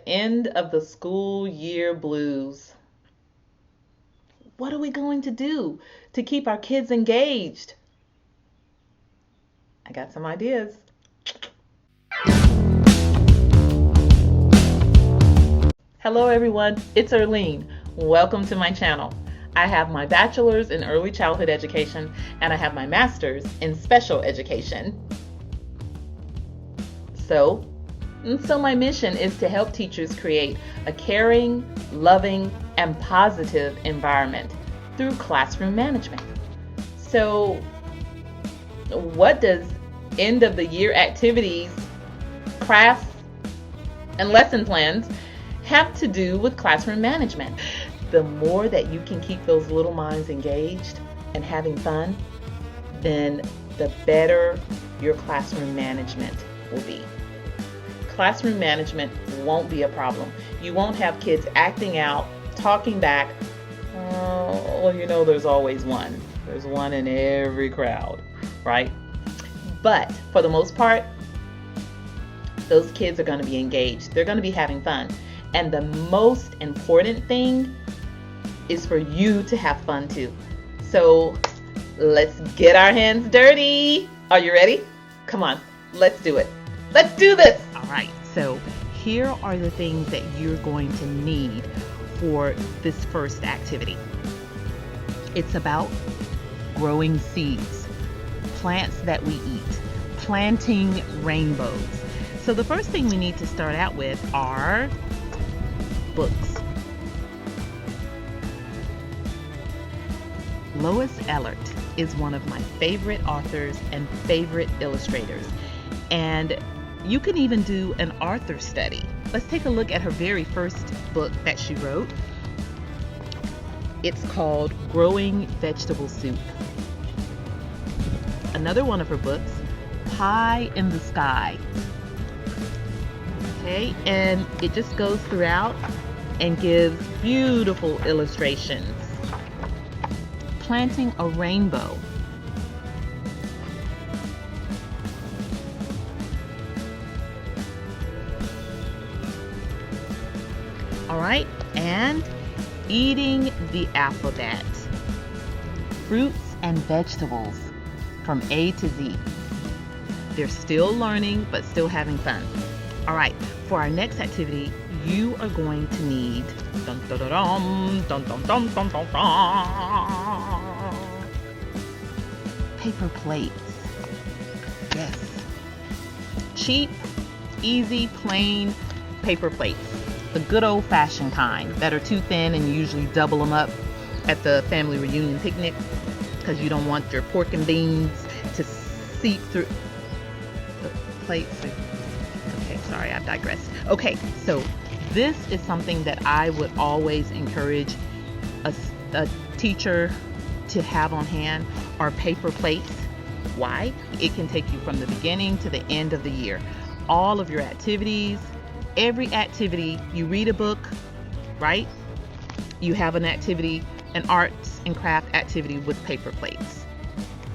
End of the school year blues. What are we going to do to keep our kids engaged? I got some ideas. Hello everyone, it's Erlene. Welcome to my channel. I have my bachelor's in early childhood education and I have my master's in special education. So my mission is to help teachers create a caring, loving, and positive environment through classroom management. So what does end of the year activities, crafts, and lesson plans have to do with classroom management? The more that you can keep those little minds engaged and having fun, then the better your classroom management will be. Classroom management won't be a problem. You won't have kids acting out, talking back. Well, you know, there's always one. There's one in every crowd, right? But for the most part, those kids are going to be engaged. They're going to be having fun. And the most important thing is for you to have fun too. So let's get our hands dirty. Are you ready? Come on, let's do it. Let's do this. All right, so here are the things that you're going to need for this first activity. It's about growing seeds, plants that we eat, planting rainbows. So the first thing we need to start out with are books. Lois Ehlert is one of my favorite authors and favorite illustrators. And you can even do an author study. Let's take a look at her very first book that she wrote. It's called Growing Vegetable Soup. Another one of her books, Pie in the Sky. Okay, and it just goes throughout and gives beautiful illustrations. Planting a rainbow. All right, and eating the alphabet. Fruits and vegetables from A to Z. They're still learning, but still having fun. All right, for our next activity, you are going to need paper plates. Yes. Cheap, easy, plain paper plates. The good old-fashioned kind that are too thin, and you usually double them up at the family reunion picnic because you don't want your pork and beans to seep through the plates. Okay, sorry, I've digressed. Okay, so this is something that I would always encourage a teacher to have on hand, are paper plates. Why? It can take you from the beginning to the end of the year. All of your activities, every activity, you read a book, right? You have an activity, an arts and craft activity with paper plates.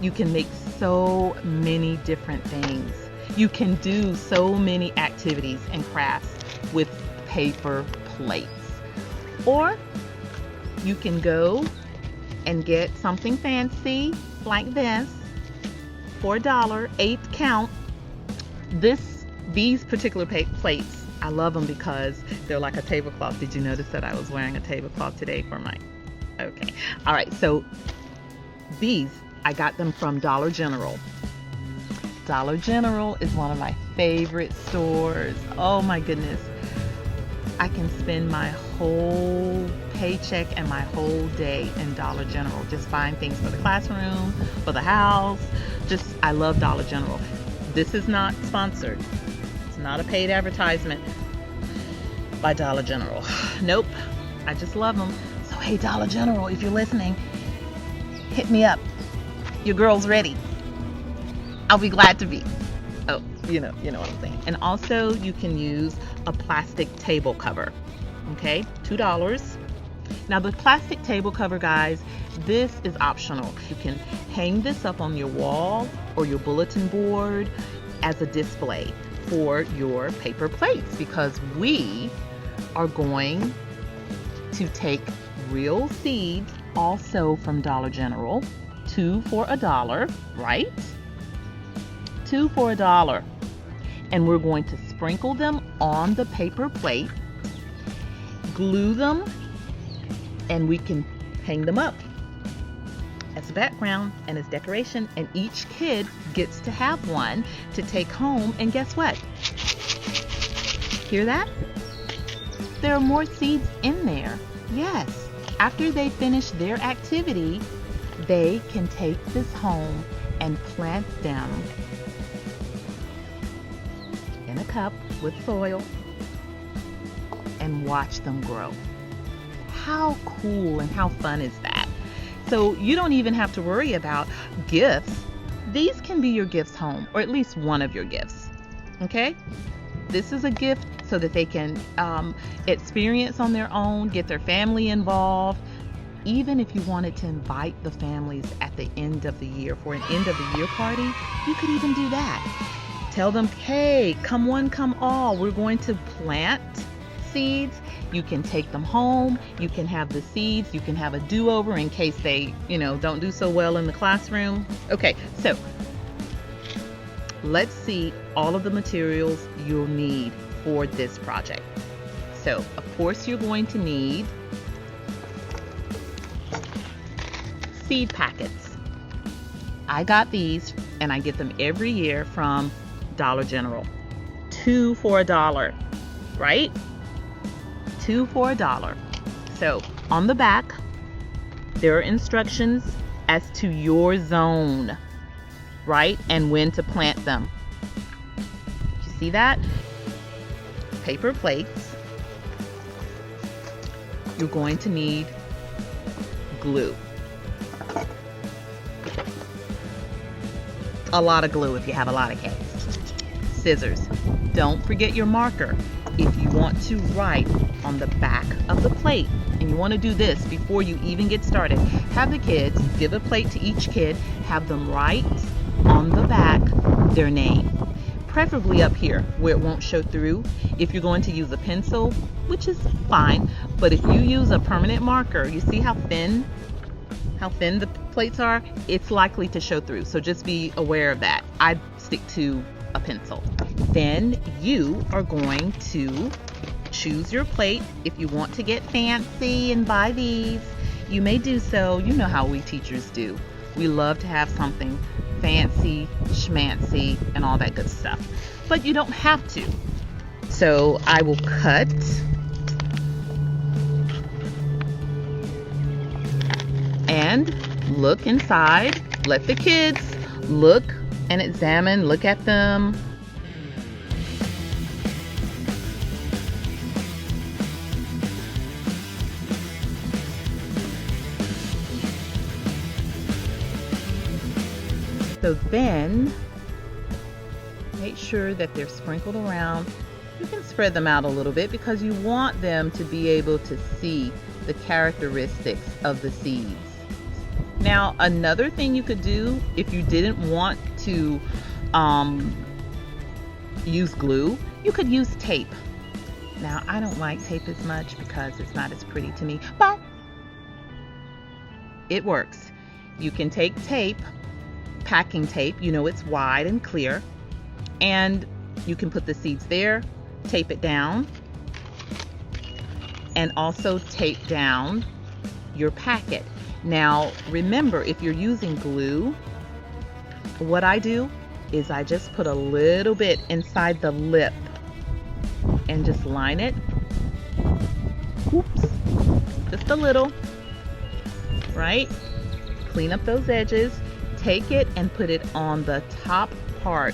You can make so many different things. You can do so many activities and crafts with paper plates. Or you can go and get something fancy like this for $1, 8 count. These particular plates, I love them because they're like a tablecloth. Did you notice that I was wearing a tablecloth today for my, okay. All right, so these, I got them from Dollar General. Dollar General is one of my favorite stores. Oh my goodness. I can spend my whole paycheck and my whole day in Dollar General just buying things for the classroom, for the house. I love Dollar General. This is not sponsored. It's not a paid advertisement by Dollar General. Nope, I just love them. So hey, Dollar General, if you're listening, hit me up. Your girl's ready. I'll be glad to be. Oh, you know what I'm saying. And also you can use a plastic table cover. Okay, $2. Now the plastic table cover, guys, this is optional. You can hang this up on your wall or your bulletin board. as a display for your paper plates, because we are going to take real seeds also from Dollar General, 2 for $1, right? 2 for $1. And we're going to sprinkle them on the paper plate, glue them, and we can hang them up as a background and as decoration, and each kid gets to have one to take home. And guess what? Hear that? There are more seeds in there. Yes, after they finish their activity, they can take this home and plant them in a cup with soil and watch them grow. How cool and how fun is that? So you don't even have to worry about gifts. These can be your gifts home, or at least one of your gifts. Okay? This is a gift so that they can experience on their own, get their family involved. Even if you wanted to invite the families at the end of the year for an end of the year party, you could even do that. Tell them, hey, come one, come all. We're going to plant seeds. You can take them home. You can have the seeds. You can have a do-over in case they, don't do so well in the classroom. Okay, so let's see all of the materials you'll need for this project. So, of course, you're going to need seed packets. I got these, and I get them every year from Dollar General. 2 for $1, right? 2 for $1. So on the back, there are instructions as to your zone, right? And when to plant them. You see that? Paper plates. You're going to need glue. A lot of glue if you have a lot of kids. Scissors. Don't forget your marker. If you want to write on the back of the plate, and you want to do this before you even get started, have the kids give a plate to each kid, have them write on the back their name, preferably up here where it won't show through. If you're going to use a pencil, which is fine, but if you use a permanent marker, you see how thin the plates are, it's likely to show through. So just be aware of that. I stick to a pencil. Then you are going to choose your plate. If you want to get fancy and buy these, you may do so. You know how we teachers do. We love to have something fancy, schmancy, and all that good stuff. But you don't have to. So I will cut and look inside. Let the kids look and examine, look at them. So then, make sure that they're sprinkled around. You can spread them out a little bit because you want them to be able to see the characteristics of the seeds. Now, another thing you could do if you didn't want to use glue, you could use tape. Now, I don't like tape as much because it's not as pretty to me, but it works. You can take tape, packing tape, it's wide and clear, and you can put the seeds there, tape it down, and also tape down your packet. Now, remember, if you're using glue, what I do is I just put a little bit inside the lip and just line it. Oops, just a little, right? Clean up those edges. Take it and put it on the top part.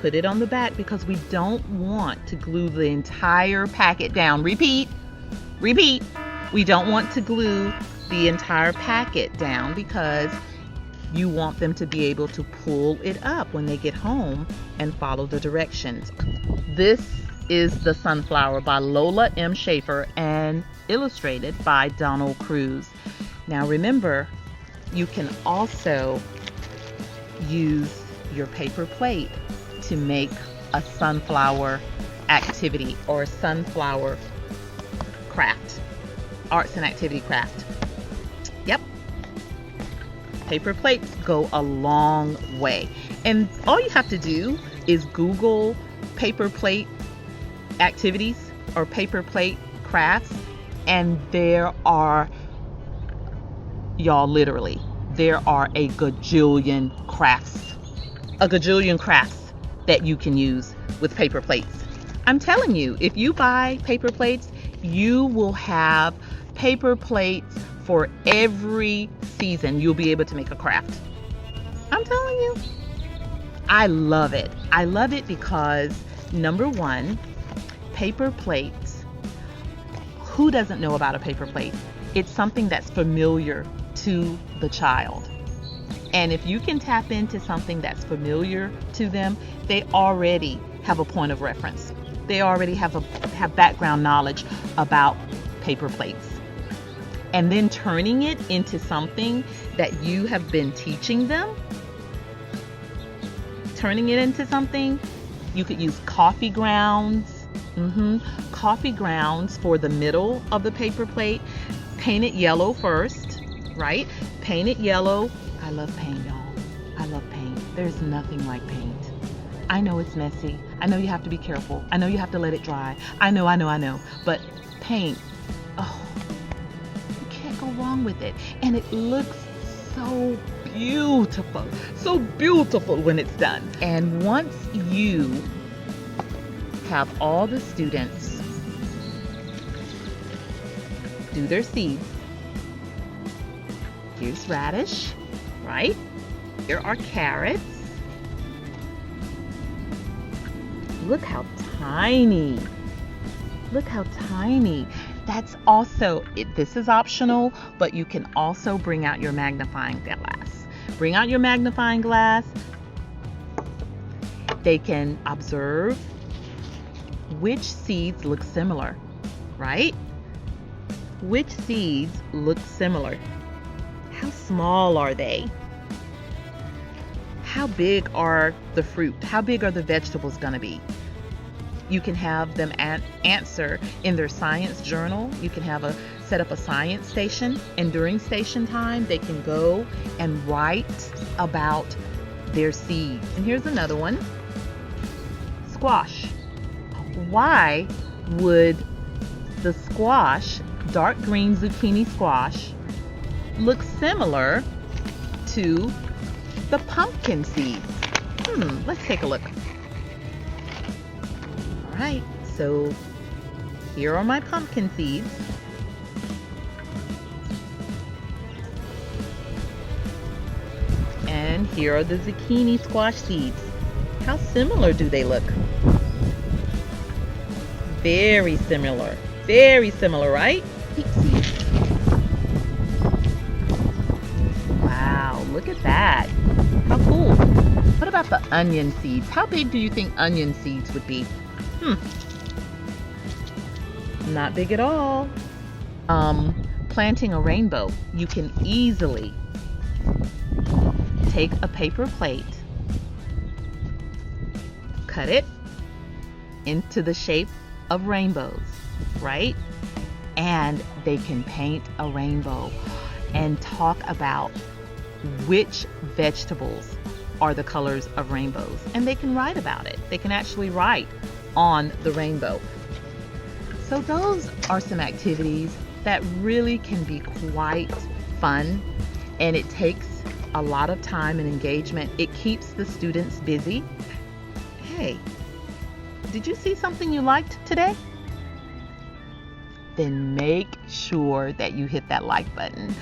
Put it on the back because we don't want to glue the entire packet down. Repeat. We don't want to glue the entire packet down because you want them to be able to pull it up when they get home and follow the directions. This is The Sunflower by Lola M. Schaefer and illustrated by Donald Cruz. Now remember, you can also use your paper plate to make a sunflower activity or a sunflower craft, arts and activity craft. Yep. Paper plates go a long way. And all you have to do is Google paper plate activities or paper plate crafts, and there are, y'all, literally, there are a gajillion crafts that you can use with paper plates. I'm telling you, if you buy paper plates, you will have paper plates for every season. You'll be able to make a craft. I'm telling you. I love it. I love it because, number one, paper plates. Who doesn't know about a paper plate? It's something that's familiar to the child. And if you can tap into something that's familiar to them, they already have a point of reference. They already have background knowledge about paper plates. And then turning it into something that you have been teaching them, you could use coffee grounds. Coffee grounds for the middle of the paper plate. Paint it yellow first, right? Paint it yellow. I love paint, y'all. I love paint. There's nothing like paint. I know it's messy. I know you have to be careful. I know you have to let it dry. I know. But paint, oh, you can't go wrong with it. And it looks so beautiful when it's done. And once you have all the students do their seeds, here's radish, right? Here are carrots. Look how tiny. That's also, this is optional, but you can also bring out your magnifying glass. They can observe which seeds look similar, right? Which seeds look similar? How small are they? How big are the fruit? How big are the vegetables going to be? You can have them answer in their science journal. You can set up a science station, and during station time, they can go and write about their seeds. And here's another one. Squash. Why would the squash, dark green zucchini squash, look similar to the pumpkin seeds? Let's take a look. All right, so here are my pumpkin seeds. And here are the zucchini squash seeds. How similar do they look? Very similar, right? Peep seeds. Wow, look at that. How cool. What about the onion seeds? How big do you think onion seeds would be? Not big at all. Planting a rainbow. You can easily take a paper plate, cut it into the shape of rainbows, right? And they can paint a rainbow and talk about which vegetables are the colors of rainbows. And they can write about it. They can actually write on the rainbow. So those are some activities that really can be quite fun, and it takes a lot of time and engagement. It keeps the students busy. Hey, did you see something you liked today? Then make sure that you hit that like button.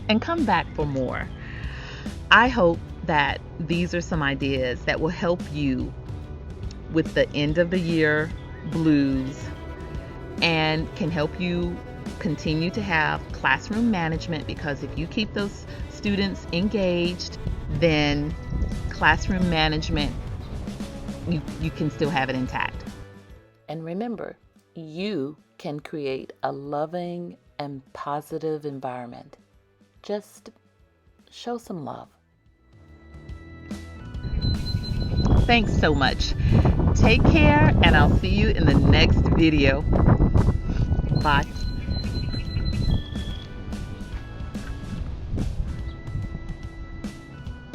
And come back for more. I hope that these are some ideas that will help you with the end of the year blues and can help you continue to have classroom management, because if you keep those students engaged, then classroom management, you can still have it intact. And remember, you can create a loving and positive environment. Just show some love. Thanks so much. Take care, and I'll see you in the next video. Bye.